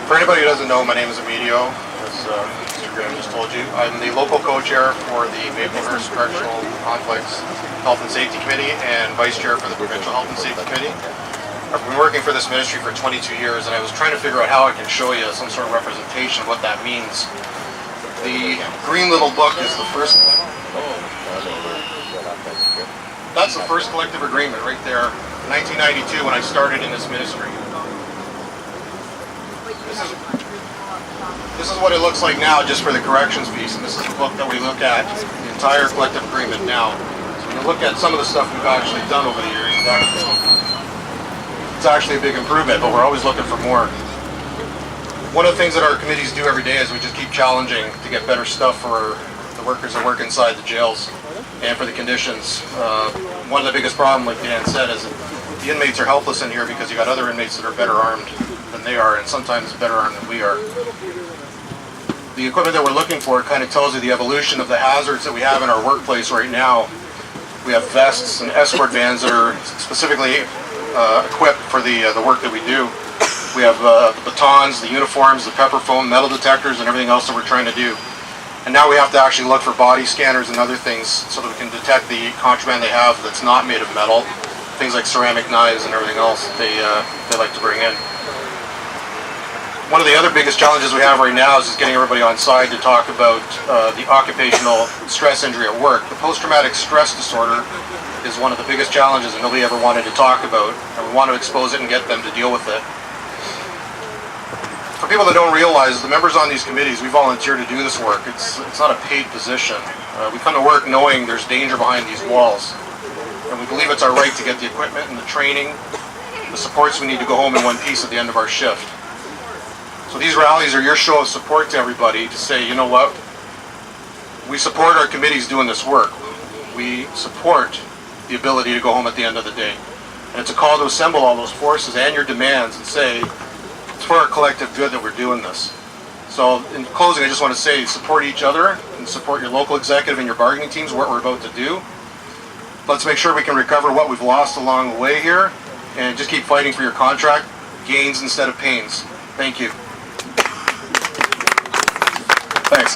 For anybody who doesn't know, my name is Emidio, as Mr. Graham just told you. I'm the local co-chair for the Maplehurst Correctional Conflicts Health and Safety Committee and vice chair for the Provincial Health and Safety Committee. I've been working for this ministry for 22 years, and I was trying to figure out how I can show you some sort of representation of what that means. The green little book is the first. That's the first collective agreement right there, 1992, when I started in this ministry. This is what it looks like now, just for the corrections piece, and this is the book that we look at, the entire collective agreement now. So when you look at some of the stuff we've actually done over the years, it's actually a big improvement, but we're always looking for more. One of the things that our committees do every day is we just keep challenging to get better stuff for the workers that work inside the jails and for the conditions. One of the biggest problems, like Dan said, is that the inmates are helpless in here because you got other inmates that are better armed than they are, and sometimes better armed than we are. The equipment that we're looking for kind of tells you the evolution of the hazards that we have in our workplace right now. We have vests and escort vans that are specifically equipped for the work that we do. We have the batons, the uniforms, the pepper foam, metal detectors, and everything else that we're trying to do. And now we have to actually look for body scanners and other things so that we can detect the contraband they have that's not made of metal. Things like ceramic knives and everything else that they like to bring in. One of the other biggest challenges we have right now is just getting everybody on side to talk about the occupational stress injury at work. The post-traumatic stress disorder is one of the biggest challenges that nobody ever wanted to talk about, and we want to expose it and get them to deal with it. For people that don't realize, the members on these committees, we volunteer to do this work. It's not a paid position. We come to work knowing there's danger behind these walls, and we believe it's our right to get the equipment and the training, the supports we need to go home in one piece at the end of our shift. So these rallies are your show of support to everybody to say, you know what, we support our committees doing this work. We support the ability to go home at the end of the day. And it's a call to assemble all those forces and your demands and say, it's for our collective good that we're doing this. So in closing, I just want to say, support each other and support your local executive and your bargaining teams, what we're about to do. Let's make sure we can recover what we've lost along the way here and just keep fighting for your contract gains instead of pains. Thank you. Thanks.